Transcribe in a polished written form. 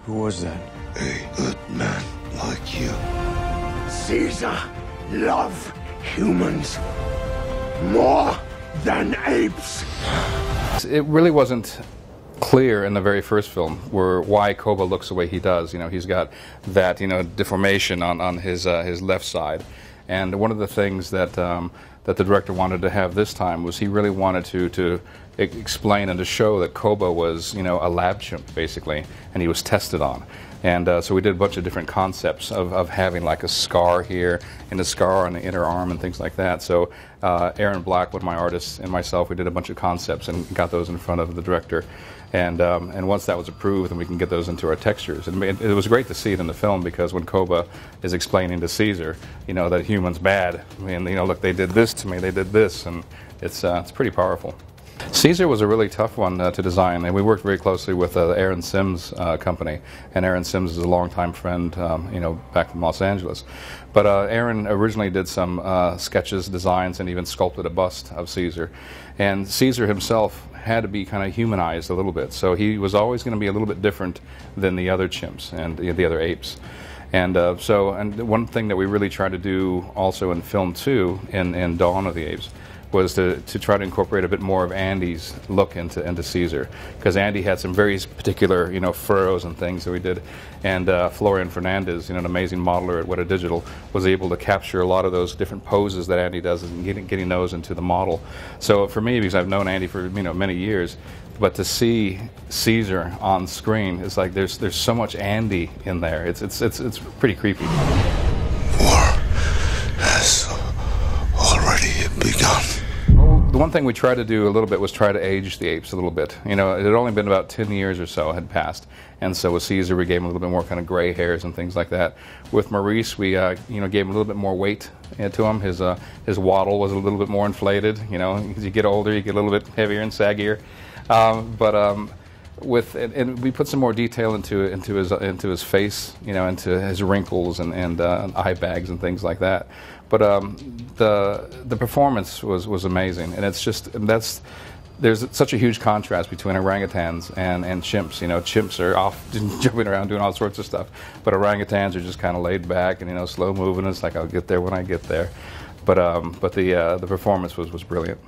Who was that? A good man like you. Caesar loved humans more than apes. It really wasn't clear in the very first film why Koba looks the way he does. You know, he's got that, you know, deformation on his left side. And one of the things that that the director wanted to have this time was he really wanted to explain and to show that Koba was, you know, a lab chimp basically, and he was tested on. And so we did a bunch of different concepts of having like a scar here and a scar on the inner arm and things like that. So Aaron Black, one of my artists, and myself, we did a bunch of concepts and got those in front of the director. And once that was approved, then we can get those into our textures. And it was great to see it in the film, because when Koba is explaining to Caesar, you know, that humans bad, I mean, you know, look, they did this to me, they did this, and it's pretty powerful. Caesar was a really tough one to design, and we worked very closely with Aaron Sims' company, and Aaron Sims is a longtime friend, you know, back from Los Angeles. But Aaron originally did some sketches, designs, and even sculpted a bust of Caesar. And Caesar himself had to be kind of humanized a little bit, so he was always going to be a little bit different than the other chimps and the other apes. And and one thing that we really tried to do also in film 2, in Dawn of the Apes, was to try to incorporate a bit more of Andy's look into Caesar, because Andy had some very particular, you know, furrows and things that we did, and Florian Fernandez, you know, an amazing modeler at Weta Digital, was able to capture a lot of those different poses that Andy does and getting those into the model. So for me, because I've known Andy for, you know, many years, but to see Caesar on screen, it's like there's so much Andy in there. It's pretty creepy. War has already begun. Well, the one thing we tried to do a little bit was try to age the apes a little bit. You know, it had only been about 10 years or so had passed, and so with Caesar we gave him a little bit more kind of gray hairs and things like that. With Maurice, we you know, gave him a little bit more weight to him. His waddle was a little bit more inflated. You know, as you get older, you get a little bit heavier and saggier. And we put some more detail into his face, you know, into his wrinkles and eye bags and things like that. But the performance was amazing, and it's just there's such a huge contrast between orangutans and chimps. You know, chimps are off jumping around doing all sorts of stuff, but orangutans are just kind of laid back and, you know, slow moving. It's like, I'll get there when I get there. But the performance was brilliant.